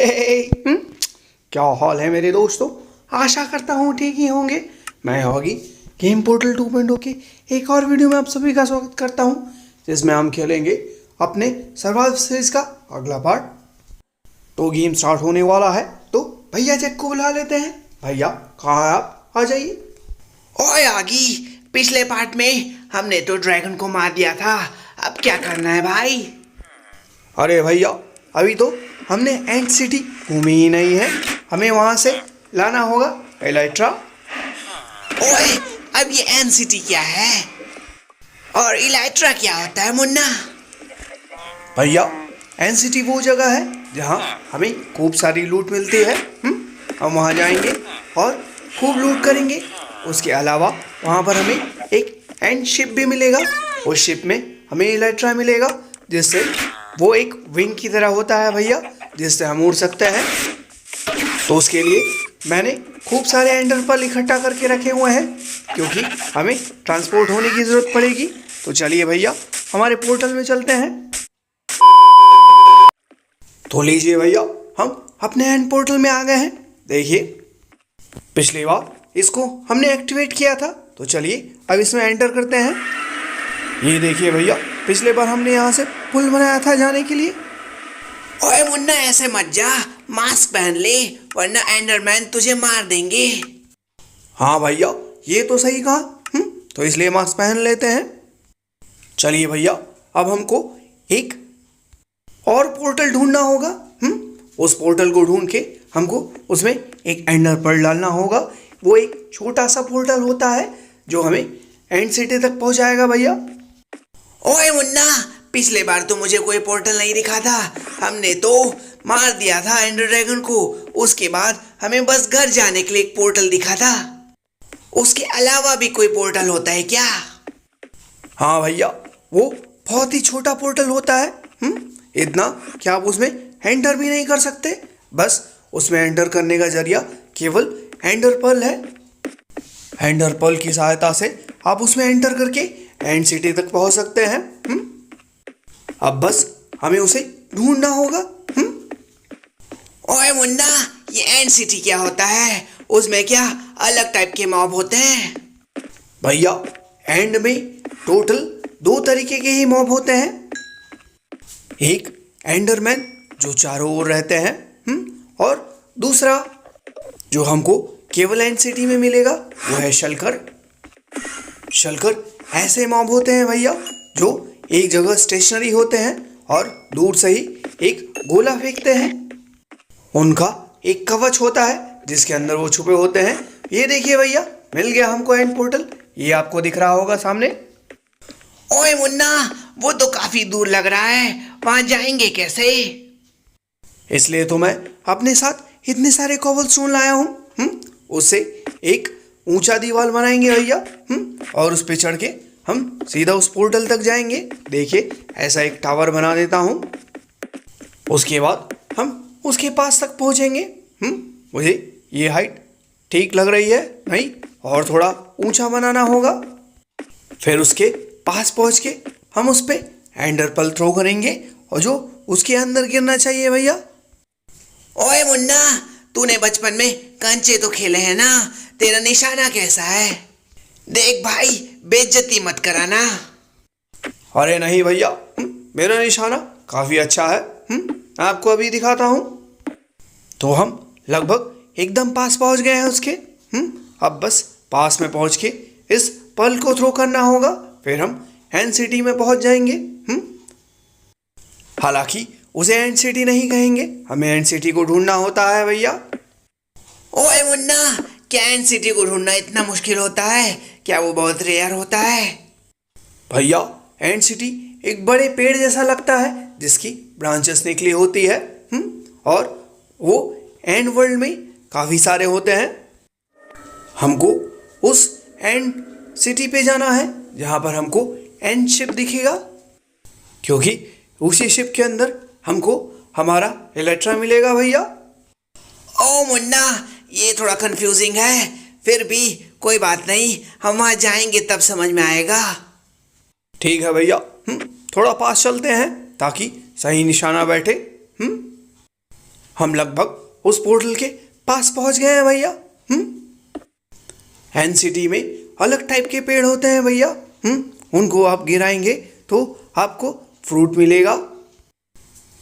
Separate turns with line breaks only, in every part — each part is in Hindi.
हे, क्या हाल है मेरे दोस्तों। आशा करता हूँ ठीक ही होंगे। मैं हॉगी गेम पोर्टल 2.0 के एक और वीडियो में आप सभी का स्वागत करता हूँ, जिसमें हम खेलेंगे अपने सर्वाइवल सीरीज का अगला पार्ट। तो गेम स्टार्ट होने वाला है, तो भैया जैक को बुला लेते हैं। भैया कहाँ है आप, आ जाइए।
ओए आगी, पिछले पार्ट में हमने तो ड्रैगन को मार दिया था, अब क्या करना है भाई?
अरे भैया, अभी तो हमने एंड सिटी घूमी ही नहीं है, हमें वहाँ से लाना होगा एलाइट्रा।
ओए, अब ये एनसीटी क्या है और इलाइट्रा क्या होता है मुन्ना?
भैया एन सिटी वो जगह है जहाँ हमें खूब सारी लूट मिलती है। हम वहाँ जाएंगे और खूब लूट करेंगे। उसके अलावा वहाँ पर हमें एक एंड शिप भी मिलेगा। उस शिप में हमें इलेक्ट्रा मिलेगा, जिससे वो एक विंग की तरह होता है भैया, जिससे हम उड़ सकते हैं। तो उसके लिए मैंने खूब सारे एंडर पर्ल इकट्ठा करके रखे हुए हैं, क्योंकि हमें ट्रांसपोर्ट होने की ज़रूरत पड़ेगी। तो चलिए भैया, हमारे पोर्टल में चलते हैं। तो लीजिए भैया, हम अपने एंड पोर्टल में आ गए हैं। देखिए, पिछली बार इसको हमने एक्टिवेट किया था, तो चलिए अब इसमें एंटर करते हैं। ये देखिए भैया, पिछले बार हमने यहाँ से पुल बनाया था जाने के लिए।
ओए मुन्ना, ऐसे मत जा, मास्क पहन ले वरना एंडरमैन तुझे मार देंगे।
हाँ भैया, ये तो सही कहा। तो इसलिए मास्क पहन लेते हैं। चलिए भैया, अब हमको एक और पोर्टल ढूंढना होगा। उस पोर्टल को ढूंढ के हमको उसमें एक एंडर पर्ल डालना होगा। वो एक छोटा सा पोर्टल होता है जो हमें एंड सिटी तक पहुंचाएगा भैया।
ओए मुन्ना, पिछले बार तो मुझे कोई पोर्टल नहीं दिखा था, हमने तो मार दिया था एंडर ड्रैगन को। उसके बाद हमें बस घर जाने के लिए एक पोर्टल दिखा था। उसके अलावा भी कोई पोर्टल होता है क्या?
हाँ भैया, वो बहुत ही छोटा पोर्टल होता है। इतना कि आप उसमें एंटर भी नहीं कर सकते। बस उसमें एंटर करने का जरिया केवल एंडर पर्ल है। एंडर पर्ल की सहायता से आप उसमें एंटर करके एंड सिटी तक पहुंच सकते हैं। अब बस हमें उसे ढूंढना होगा।
ओए मुन्ना, ये एंड सिटी क्या होता है? उसमें क्या अलग टाइप के मॉब होते हैं?
भैया, एंड में टोटल 2 तरीके के ही मॉब होते हैं। एक एंडरमैन जो चारों ओर रहते हैं, और दूसरा जो हमको केवल एंड सिटी में मिलेगा वो है शल्कर। शल्कर ऐसे मॉब होते हैं भैया जो एक जगह स्टेशनरी होते हैं और दूर से ही एक गोला फेंकते हैं। उनका एक कवच होता है जिसके अंदर वो छुपे होते हैं। ये देखिए भैया, मिल गया हमको एंड पोर्टल। ये आपको दिख रहा होगा सामने।
ओए मुन्ना, वो तो काफी दूर लग रहा है, वहां जाएंगे कैसे?
इसलिए तो मैं अपने साथ इतने सारे कॉबलस्टोन लाया हूँ। उससे एक ऊंचा दीवार बनाएंगे भैया, और उस पे चढ़ के हम सीधा उस पोर्टल तक जाएंगे। देखिए, ऐसा एक टावर बना देता हूँ। उसके बाद हम उसके पास तक पहुँचेंगे। मुझे ये हाइट ठीक लग रही है, नहीं और थोड़ा ऊंचा बनाना होगा। फिर उसके पास पहुँच के हम उस पे एंडर पर्ल थ्रो करेंगे, और जो उसके अंदर गिरना चाहिए भैया।
ओए मुन्ना, तूने बचपन में कंचे तो खेले हैं ना, तेरा निशाना कैसा है? देख भाई, बेइज्जती मत कराना।
अरे नहीं भैया, मेरा निशाना काफ़ी अच्छा है। आपको अभी दिखाता हूँ। तो हम लगभग एकदम पास पहुँच गए हैं उसके। अब बस पास में पहुँच के इस पर्ल को थ्रो करना होगा, फिर हम एंड सिटी में पहुँच जाएंगे। हालांकि उसे एंड सिटी नहीं कहेंगे, हमें एंड सिटी को ढूंढना होता है भैया।
ओए मुन्ना, क्या एंड सिटी को ढूंढना इतना मुश्किल होता है? क्या वो बहुत रेयर होता है?
भैया, एंड सिटी एक बड़े पेड़ जैसा लगता है जिसकी ब्रांचेस निकली होती है। और वो एंड वर्ल्ड में काफ़ी सारे होते हैं। हमको उस एंड सिटी पे जाना है जहाँ पर हमको एंड शिप दिखेगा, क्योंकि उसी शिप के अंदर हमको हमारा इलेक्ट्रा मिलेगा भैया।
ओ मुन्ना, ये थोड़ा कंफ्यूजिंग है, फिर भी कोई बात नहीं, हम वहाँ जाएंगे तब समझ में आएगा।
ठीक है भैया, थोड़ा पास चलते हैं ताकि सही निशाना बैठे। हम लगभग उस पोर्टल के पास पहुंच गए हैं भैया। एनसीटी में अलग टाइप के पेड़ होते हैं भैया। उनको आप गिराएंगे तो आपको फ्रूट मिलेगा,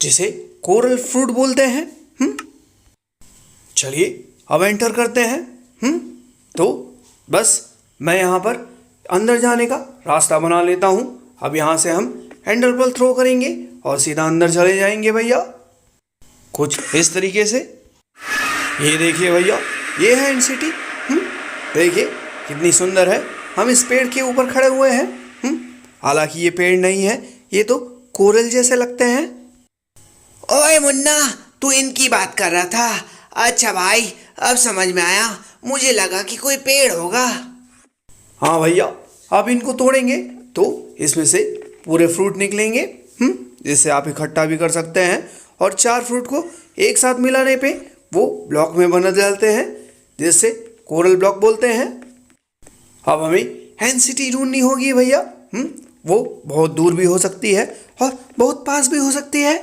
जिसे कोरल फ्रूट बोलते हैं। चलिए अब एंटर करते हैं। तो बस मैं यहाँ पर अंदर जाने का रास्ता बना लेता हूँ। अब यहाँ से हम एंडर पर्ल थ्रो करेंगे और सीधा अंदर चले जाएंगे भैया, कुछ इस तरीके से। ये देखिए भैया, ये है एनसीटी। देखिए कितनी सुंदर है। हम इस पेड़ के ऊपर खड़े हुए हैं। हालांकि ये पेड़ नहीं है, ये तो कोरल जैसे लगते हैं।
ओए मुन्ना, तू इनकी बात कर रहा था। अच्छा भाई, अब समझ में आया। मुझे लगा कि कोई पेड़ होगा।
हाँ भैया, आप इनको तोड़ेंगे तो इसमें से पूरे फ्रूट निकलेंगे, जिससे आप इकट्ठा भी कर सकते हैं। और 4 फ्रूट को एक साथ मिलाने पे वो ब्लॉक में बन जाते हैं, जिससे कोरल ब्लॉक बोलते हैं। अब हमें एनसीटी ढूंढनी होगी भैया। वो बहुत दूर भी हो सकती है और बहुत पास भी हो सकती है।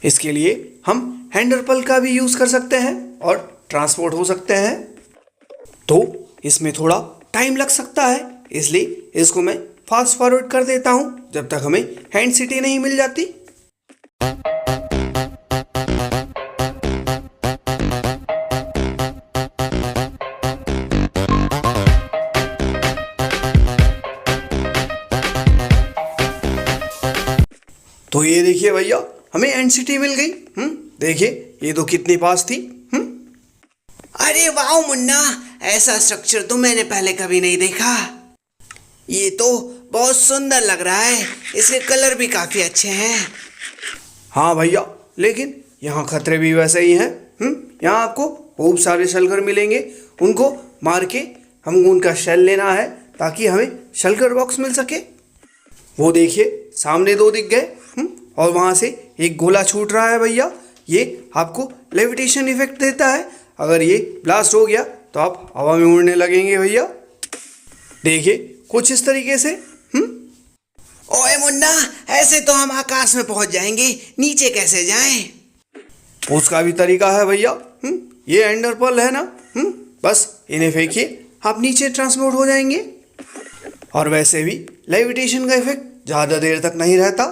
इसके लिए हम एंडर पर्ल का भी यूज़ कर सकते हैं और ट्रांसपोर्ट हो सकते हैं। तो इसमें थोड़ा टाइम लग सकता है, इसलिए इसको मैं फास्ट फॉरवर्ड कर देता हूँ जब तक हमें एनसीटी नहीं मिल जाती। तो ये देखिए भैया, हमें एनसीटी मिल गई। देखिए ये तो कितनी पास थी।
अरे वाह मुन्ना, ऐसा स्ट्रक्चर तो मैंने पहले कभी नहीं देखा। ये तो बहुत सुंदर लग रहा है। इसके कलर भी काफी अच्छे हैं।
हाँ भैया, लेकिन यहाँ खतरे भी वैसे ही हैं। यहाँ आपको खूब सारे शलकर मिलेंगे। उनको मार के हमको उनका शेल लेना है ताकि हमें शलकर बॉक्स मिल सके। वो देखिए सामने 2 दिख गए। और वहाँ से एक गोला छूट रहा है भैया। ये आपको लेविटेशन इफेक्ट देता है। अगर ये ब्लास्ट हो गया तो आप हवा में उड़ने लगेंगे भैया। देखिए कुछ इस तरीके से।
ओए मुन्ना, ऐसे तो हम आकाश में पहुंच जाएंगे, नीचे कैसे जाएं?
उसका भी तरीका है भैया। ये एंडर पर्ल है ना, बस इन्हें फेंकिए, आप नीचे ट्रांसपोर्ट हो जाएंगे। और वैसे भी लेविटेशन का इफेक्ट ज़्यादा देर तक नहीं रहता।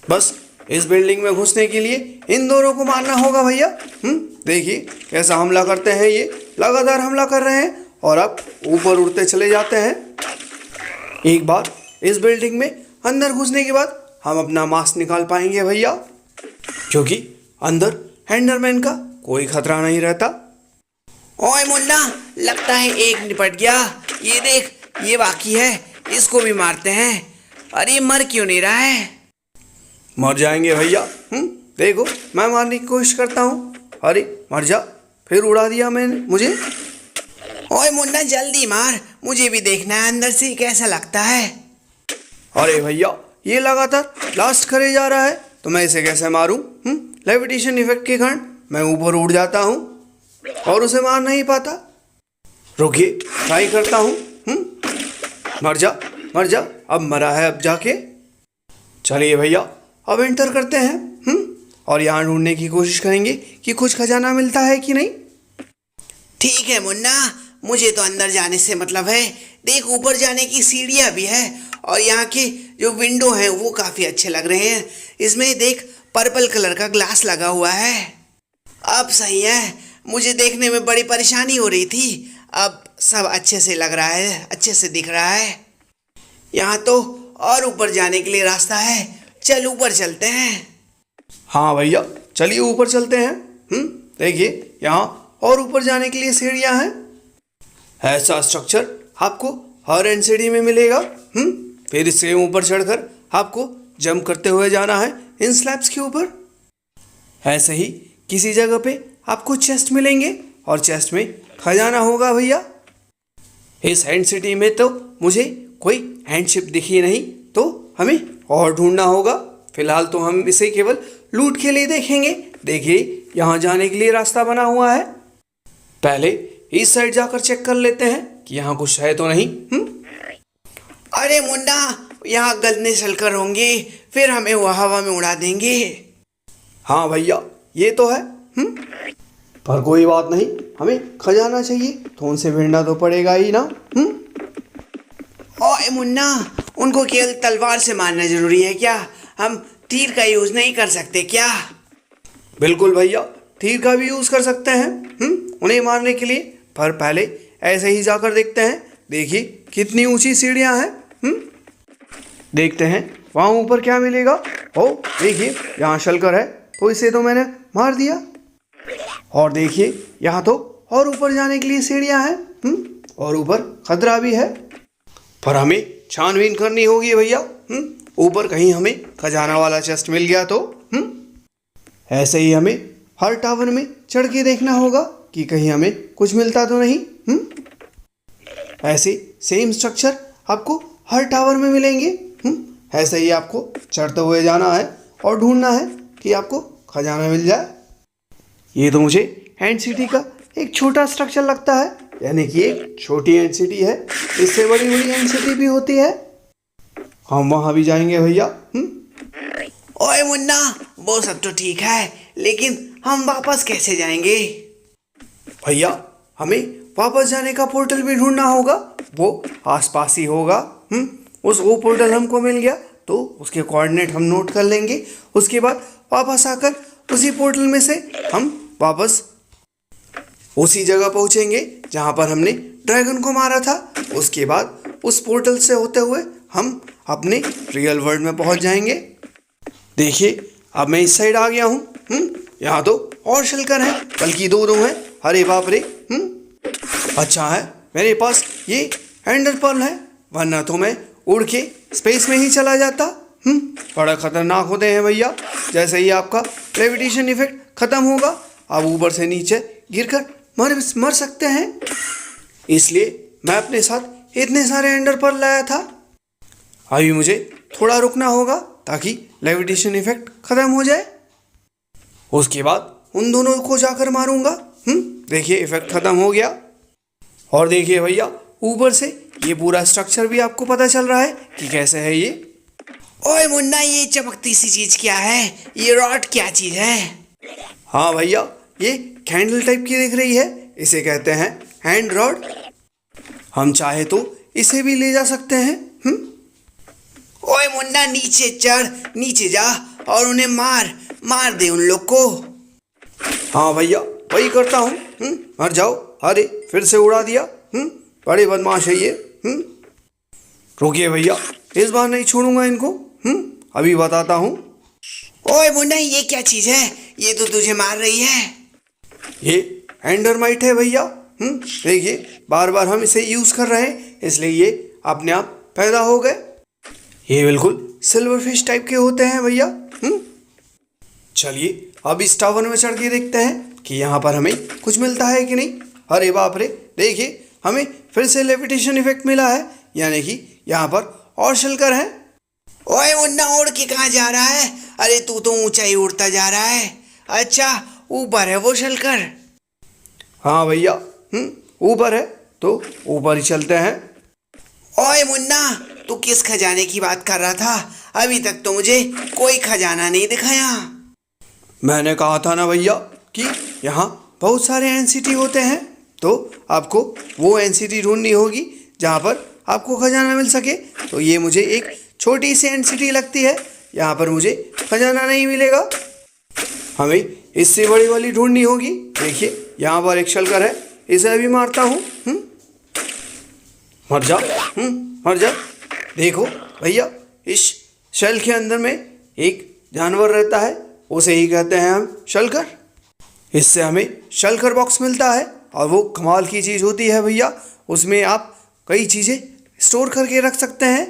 बस इस बिल्डिंग में घुसने के लिए इन दोनों को मारना होगा भैया। देखिए कैसा हमला करते हैं। ये लगातार हमला कर रहे हैं और आप ऊपर उड़ते चले जाते हैं। एक बार इस बिल्डिंग में अंदर घुसने के बाद हम अपना मास्क निकाल पाएंगे भैया, क्योंकि अंदर एंडरमैन का कोई खतरा नहीं रहता।
ओए मुन्ना, लगता है एक निपट गया। ये देख, ये बाकी है, इसको भी मारते हैं। अरे मर क्यों नहीं रहा है?
मर जाएंगे भैया। देखो मैं मारने की कोशिश करता हूँ। अरे मर जा, फिर उड़ा दिया मैंने मुझे।
ओए मुन्ना, जल्दी मार, मुझे भी देखना है अंदर से कैसा लगता है।
अरे भैया, ये लगातार ब्लास्ट करे जा रहा है, तो मैं इसे कैसे मारूं? लेविटेशन इफेक्ट के कारण मैं ऊपर उड़ जाता हूँ और उसे मार नहीं पाता। रुकिए, ट्राई करता हूँ। मर जा मर जा, अब मरा है अब जाके। चलिए भैया, अब एंटर करते हैं और यहाँ ढूंढने की कोशिश करेंगे कि कुछ खजाना मिलता है कि नहीं।
ठीक है मुन्ना, मुझे तो अंदर जाने से मतलब है। देख, ऊपर जाने की सीढ़ियाँ भी है और यहाँ के जो विंडो हैं वो काफ़ी अच्छे लग रहे हैं। इसमें देख, पर्पल कलर का ग्लास लगा हुआ है। अब सही है, मुझे देखने में बड़ी परेशानी हो रही थी। अब सब अच्छे से लग रहा है, अच्छे से दिख रहा है। यहाँ तो और ऊपर जाने के लिए रास्ता है। चल ऊपर चलते हैं।
हाँ भैया, चलिए ऊपर चलते हैं। देखिए यहाँ और ऊपर जाने के लिए सीढ़ियाँ हैं। ऐसा स्ट्रक्चर आपको हर एनसीडी में मिलेगा। फिर इससे ऊपर चढ़कर आपको जंप करते हुए जाना है इन स्लैब्स के ऊपर। ऐसे ही किसी जगह पे आपको चेस्ट मिलेंगे और चेस्ट में खजाना होगा भैया। इस एनसीडी में तो मुझे कोई हैंडशिप दिखी नहीं, तो हमें और ढूंढना होगा। फिलहाल तो हम इसे केवल लूट के लिए देखेंगे। देखिए यहाँ जाने के लिए रास्ता बना हुआ है। पहले इस साइड जाकर चेक कर लेते हैं कि यहाँ कुछ है तो नहीं।
अरे मुन्ना, यहाँ गंदे शलकर होंगे, फिर हमें वो हवा में उड़ा देंगे।
हाँ भैया, ये तो है। पर कोई बात नहीं, हमें खजाना चाहिए तो उनसे भिड़ना तो पड़ेगा ही ना।
ओए मुन्ना, उनको केवल तलवार से मारना जरूरी है क्या? हम तीर का यूज नहीं कर सकते क्या?
बिल्कुल भैया, तीर का भी यूज कर सकते हैं उन्हें मारने के लिए। पर पहले ऐसे ही जाकर देखते हैं। देखिए कितनी ऊंची सीढ़ियां हैं। देखते हैं वहाँ ऊपर क्या मिलेगा। ओ देखिए, यहाँ शलकर है, तो इसे तो मैंने मार दिया। और देखिए यहाँ तो और ऊपर जाने के लिए सीढ़ियाँ हैं। और ऊपर खतरा भी है, पर हमें छानबीन करनी होगी भैया। ऊपर कहीं हमें खजाना वाला चेस्ट मिल गया तो। ऐसे ही हमें हर टावर में चढ़ के देखना होगा कि कहीं हमें कुछ मिलता तो नहीं। ऐसे सेम स्ट्रक्चर आपको हर टावर में मिलेंगे। ऐसे ही आपको चढ़ते हुए जाना है और ढूंढना है कि आपको खजाना मिल जाए। ये तो मुझे एंड सिटी का एक छोटा स्ट्रक्चर लगता है, यानी कि एक छोटी एंड सिटी है। इससे बड़ी बड़ी एंड सिटी भी होती है। हम वहाँ भी जाएंगे भैया।
ओए मुन्ना, वो सब तो ठीक है, लेकिन हम वापस कैसे जाएंगे?
भैया हमें वापस जाने का पोर्टल भी ढूंढना होगा। वो आसपास ही होगा। वो पोर्टल हमको मिल गया तो उसके कोऑर्डिनेट हम नोट कर लेंगे। उसके बाद वापस आकर उसी पोर्टल में से हम वापस उसी जगह पहुंचेंगे जहां पर हमने ड्रैगन को मारा था। उसके बाद उस पोर्टल से होते हुए हम अपने रियल वर्ल्ड में पहुंच जाएंगे। देखिए अब मैं इस साइड आ गया हूँ। यहाँ तो और शलकर हैं, बल्कि दो हैं। अरे बाप रे। अच्छा है मेरे पास ये एंडर पर्ल है, वरना तो मैं उड़ के स्पेस में ही चला जाता। बड़ा खतरनाक होते हैं भैया। जैसे ही आपका ग्रेविटेशन इफेक्ट खत्म होगा, आप ऊपर से नीचे गिरकर मर सकते हैं। इसलिए मैं अपने साथ इतने सारे एंडर पर्ल लाया था। अभी मुझे थोड़ा रुकना होगा ताकि ग्रेविटेशन इफेक्ट खत्म हो जाए। उसके बाद उन दोनों को जाकर मारूंगा। देखिए इफेक्ट खत्म हो गया। और देखिए भैया, ऊपर से ये पूरा स्ट्रक्चर भी आपको पता चल रहा है कि कैसे है ये।
ओए मुन्ना, ये चमकती सी चीज क्या है? ये रॉड क्या चीज है?
हाँ भैया, ये कैंडल टाइप की दिख रही है। इसे कहते हैं हैंड रॉड। हम चाहे तो इसे भी ले जा सकते हैं।
ओए मुन्ना, नीचे चढ़, नीचे जा और उन्हें मार दे उन लोग को।
हाँ भैया, वही करता हूँ। मर जाओ। अरे फिर से उड़ा दिया। बड़े बदमाश है ये। रुकिए भैया, इस बार नहीं छोड़ूंगा इनको। अभी बताता हूँ।
ओए मुन्ना, ये क्या चीज है? ये तो तुझे मार रही है।
ये एंडरमाइट है भैया। देखिए बार बार हम इसे यूज कर रहे हैं, इसलिए ये अपने आप पैदा हो गए। ये बिल्कुल सिल्वर फिश टाइप के होते हैं भैया। चलिए अब इस टावर में चढ़ के देखते हैं कि यहाँ पर हमें कुछ मिलता है कि नहीं। अरे बाप रे, देखिए हमें फिर से लेविटेशन इफेक्ट मिला है, यानी कि यहाँ पर और शलकर हैं।
ओए मुन्ना, उड़ के कहाँ जा रहा है? अरे तू तो ऊंचा ही उड़ता जा रहा है। अच्छा, ऊपर है वो शलकर?
हाँ भैया, ऊपर है तो ऊपर ही चलते हैं।
ओए मुन्ना, तू किस खजाने की बात कर रहा था? अभी तक तो मुझे कोई खजाना नहीं दिखाया।
मैंने कहा था ना भैया कि यहाँ बहुत सारे एनसीटी होते हैं, तो आपको वो एनसीटी ढूंढनी होगी जहाँ पर आपको खजाना मिल सके। तो ये मुझे एक छोटी सी एनसीटी लगती है, यहाँ पर मुझे खजाना नहीं मिलेगा। हमें इससे बड़ी वाली ढूंढनी होगी। देखिए यहाँ पर एक शलकर है, इसे अभी मारता हूँ। मर जा। मर जा। देखो भैया, इस शेल के अंदर में एक जानवर रहता है, उसे ही कहते हैं हम शलकर। इससे हमें शलकर बॉक्स मिलता है और वो कमाल की चीज़ होती है भैया। उसमें आप कई चीज़ें स्टोर करके रख सकते हैं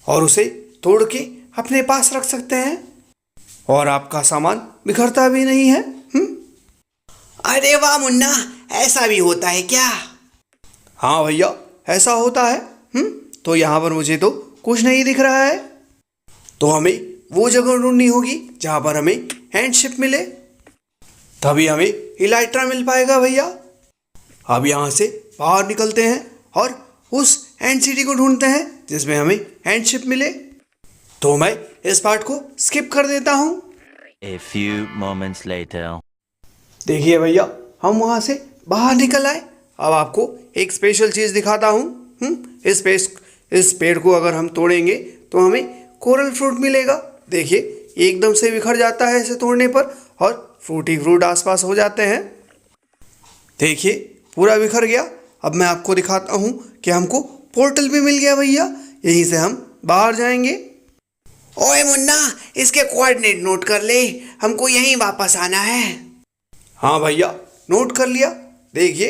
और उसे तोड़ के अपने पास रख सकते हैं और आपका सामान बिखरता भी नहीं है।
अरे वाह मुन्ना, ऐसा भी होता है क्या?
हाँ भैया, ऐसा होता है। तो यहाँ पर मुझे तो कुछ नहीं दिख रहा है, तो हमें वो जगह ढूंढनी होगी जहाँ पर हमें हैंडशिप मिले, तभी हमें इलाइट्रा मिल पाएगा भैया। अब यहाँ से बाहर निकलते हैं और उस एनसीटी को ढूंढते हैं जिसमें हमें हैंडशिप मिले। तो मैं इस पार्ट को स्किप कर देता हूँ।
A few moments later.
देखिए भैया, हम वहां से बाहर निकल आए। अब आपको एक स्पेशल चीज दिखाता हूँ। इस पेड़ को अगर हम तोड़ेंगे तो हमें कोरल फ्रूट मिलेगा। देखिए, एकदम से बिखर जाता है इसे तोड़ने पर और फ्रूटी फ्रूट आसपास हो जाते हैं। देखिए, पूरा बिखर गया। अब मैं आपको दिखाता हूँ कि हमको पोर्टल भी मिल गया भैया। यहीं से हम बाहर जाएंगे।
ओए मुन्ना, इसके कोऑर्डिनेट नोट कर ले, हमको यहीं वापस आना है।
हाँ भैया, नोट कर लिया। देखिए,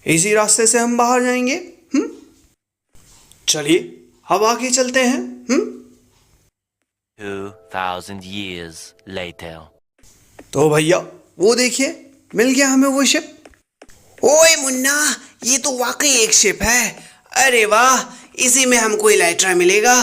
इसी रास्ते से हम बाहर जाएंगे। चलिए, अब आगे चलते हैं।
2000 years later.
तो भैया, वो देखिए, मिल गया हमें वो शिप।
ओए मुन्ना, ये तो वाकई एक शिप है। अरे वाह, इसी में हमको इलाइट्रा मिलेगा।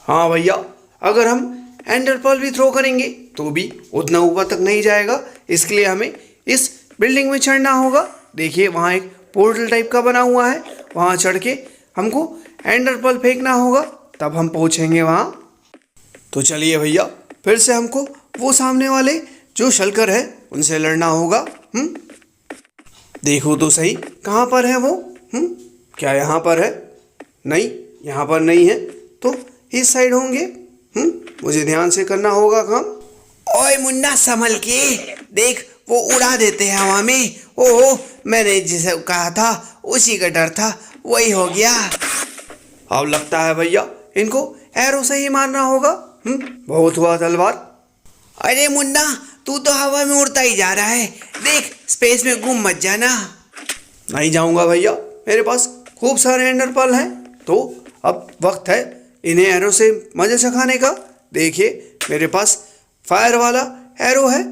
हाँ भैया, अगर हम एंडर पर्ल भी थ्रो करेंगे तो भी उतना ऊपर तक नहीं जाएगा। इसके लिए हमें इस बिल्डिंग में चढ़ना होगा। देखिए, वहाँ एक पोर्टल टाइप का बना हुआ है। वहाँ चढ़ के हमको एंडर पर्ल फेंकना होगा, तब हम पहुँचेंगे वहाँ। तो चलिए भैया, फिर से हमको वो सामने वाले जो शल्कर है उनसे लड़ना होगा। देखो तो सही, कहाँ पर है वो? क्या यहाँ पर है? नहीं, यहाँ पर नहीं है। तो इस साइड होंगे। मुझे ध्यान से करना होगा काम।
ओए मुन्ना, संभल के देख, वो उड़ा देते हैं हवा में। ओहो, मैंने जिसे कहा था उसी का डर था, वही हो गया।
अब लगता है भैया इनको एरो से ही मारना होगा। बहुत हुआ तलवार।
अरे मुन्ना, तू तो हवा में उड़ता ही जा रहा है। देख, स्पेस में गुम मत जाना।
नहीं जाऊंगा भैया, मेरे पास खूब सारे एंडर पर्ल हैं। तो अब वक्त है इन्हें एरो से मजे चखाने का। देखिए, मेरे पास फायर वाला एरो है,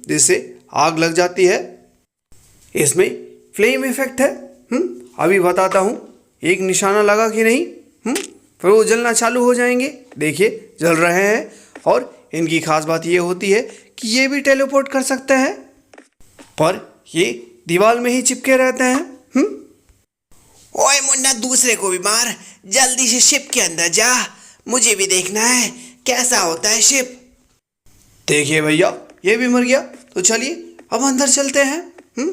जिससे आग लग जाती है। इसमें फ्लेम इफेक्ट है। अभी बताता हूँ एक निशाना लगा कि नहीं। फिर वो जलना चालू हो जाएंगे। देखिए, जल रहे हैं। और इनकी खास बात ये होती है कि ये भी टेलीपोर्ट कर सकते हैं, पर ये दीवार में ही चिपके रहते हैं।
ओए मुन्ना, दूसरे को भी मार। जल्दी से शिप के अंदर जा, मुझे भी देखना है कैसा होता है शिप।
देखिए भैया, ये भी मर गया। तो चलिए अब अंदर चलते हैं।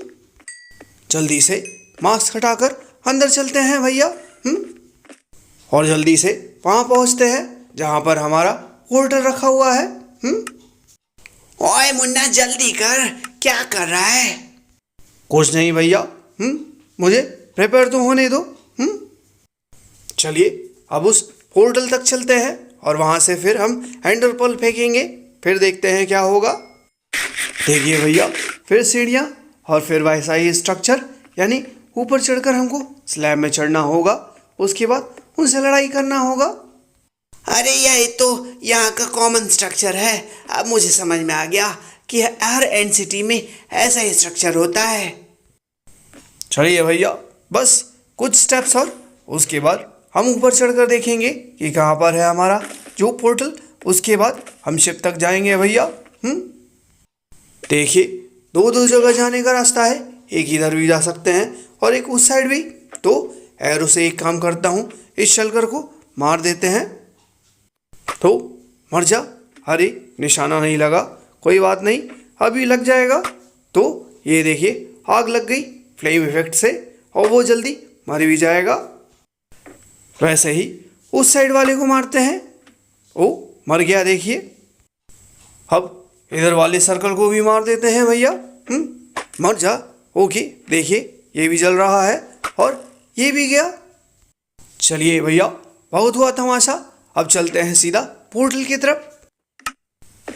जल्दी से मास्क हटाकर अंदर चलते हैं भैया। और जल्दी से वहाँ पहुँचते हैं जहाँ पर हमारा पोर्टल रखा हुआ है।
ओए मुन्ना, जल्दी कर, क्या कर रहा है?
कुछ नहीं भैया, मुझे प्रिपेयर तो होने दो। चलिए अब उस पोर्टल तक चलते हैं और वहाँ से फिर हम एंडर पर्ल फेंकेंगे। फिर देखते हैं क्या होगा। देखिए भैया, फिर सीढ़ियाँ और फिर वैसा ही स्ट्रक्चर, यानी ऊपर चढ़कर हमको स्लैब में चढ़ना होगा। उसके बाद उनसे लड़ाई करना होगा।
अरे यह तो यहाँ का कॉमन स्ट्रक्चर है। अब मुझे समझ में आ गया कि हर एंड सिटी में ऐसा ही स्ट्रक्चर होता है।
चलिए भैया, बस कुछ स्टेप्स और उसके बाद हम ऊपर चढ़कर देखेंगे कि कहाँ पर है हमारा जो पोर्टल। उसके बाद हम शिप तक जाएंगे भैया। देखिए, दो जगह जाने का रास्ता है। एक इधर भी जा सकते हैं और एक उस साइड भी। तो एरो से एक काम करता हूँ, इस शल्कर को मार देते हैं। तो मर जा। अरे, निशाना नहीं लगा, कोई बात नहीं, अभी लग जाएगा। तो ये देखिए, आग लग गई फ्लेम इफेक्ट से और वो जल्दी मर भी जाएगा। वैसे ही उस साइड वाले को मारते हैं। ओ, मर गया। देखिए, अब इधर वाले सर्कल को भी मार देते हैं भैया। मर जा। ओके, देखिए, ये भी जल रहा है और ये भी गया। चलिए भैया, बहुत हुआ तमाशा। अब चलते हैं सीधा पोर्टल की तरफ।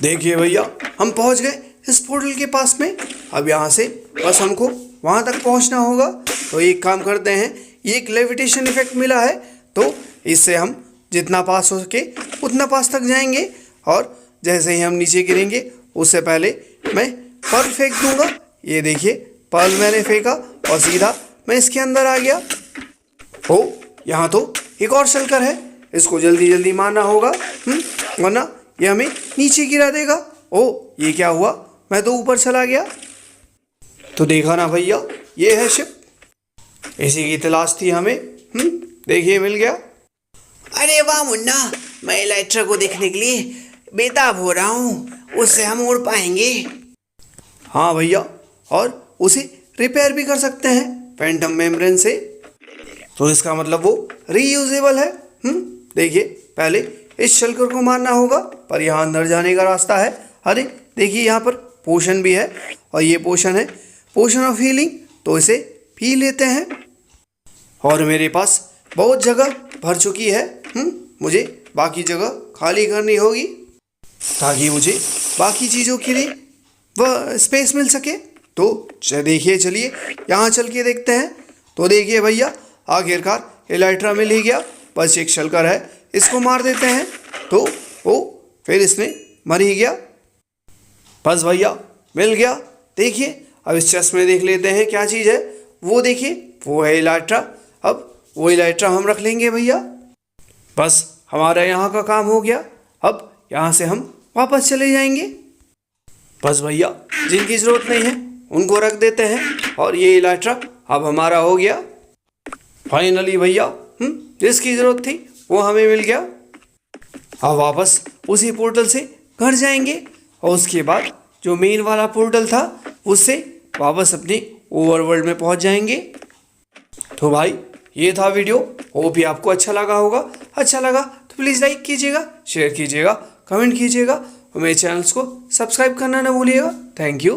देखिए भैया, हम पहुंच गए इस पोर्टल के पास में। अब यहाँ से बस हमको वहाँ तक पहुँचना होगा। तो एक काम करते हैं, ये एक लेविटेशन इफेक्ट मिला है, तो इससे हम जितना पास हो सके उतना पास तक जाएंगे। और जैसे ही हम नीचे गिरेंगे उससे पहले मैं पर्ल फेंक दूंगा। ये देखिए, पर्ल मैंने फेंका और सीधा मैं इसके अंदर आ गया। ओ, यहाँ तो एक और शल्कर है, इसको जल्दी जल्दी मारना होगा, वरना ये हमें नीचे गिरा देगा। ओ, ये क्या हुआ? मैं तो ऊपर चला गया। तो देखा ना भैया, ये है शिप, इसी की तलाश थी हमें। देखिए, मिल गया।
अरे वाह मुन्ना, मैं इलाइट्रा को देखने के लिए बेताब हो रहा हूँ। उससे हम उड़ पाएंगे।
हाँ भैया, और उसे रिपेयर भी कर सकते हैं फैंटम मेम्ब्रेन से। तो इसका मतलब वो रीयूजेबल है। देखिए, पहले इस शल्कर को मारना होगा, पर यहाँ अंदर जाने का रास्ता है। अरे देखिए, यहाँ पर पोशन भी है, और ये पोशन है पोशन ऑफ हीलिंग, तो इसे पी लेते हैं। और मेरे पास बहुत जगह भर चुकी है। मुझे बाकी जगह खाली करनी होगी, ताकि मुझे बाकी चीज़ों के लिए वह स्पेस मिल सके। तो देखिए, चलिए यहाँ चल के देखते हैं। तो देखिए भैया, आखिरकार एलाइट्रा मिल ही गया, बस एक शल्कर है, इसको मार देते हैं। तो वो फिर इसने मर ही गया। बस भैया, मिल गया। देखिए, अब इस चेस्ट में देख लेते हैं क्या चीज़ है। वो देखिए, वो है एलाइट्रा। अब वो एलाइट्रा हम रख लेंगे भैया। बस हमारा यहाँ का काम हो गया। अब यहाँ से हम वापस चले जाएंगे। बस भैया, जिनकी ज़रूरत नहीं है उनको रख देते हैं, और ये एलाइट्रा अब हमारा हो गया। फाइनली भैया, जिसकी ज़रूरत थी वो हमें मिल गया। अब वापस उसी पोर्टल से घर जाएंगे, और उसके बाद जो मेन वाला पोर्टल था उससे वापस अपने ओवरवर्ल्ड में पहुंच जाएंगे। तो भाई, ये था वीडियो। होप ही आपको अच्छा लगा होगा। अच्छा लगा तो प्लीज़ लाइक कीजिएगा, शेयर कीजिएगा, कमेंट कीजिएगा, और मेरे चैनल्स को सब्सक्राइब करना ना भूलिएगा। Thank you.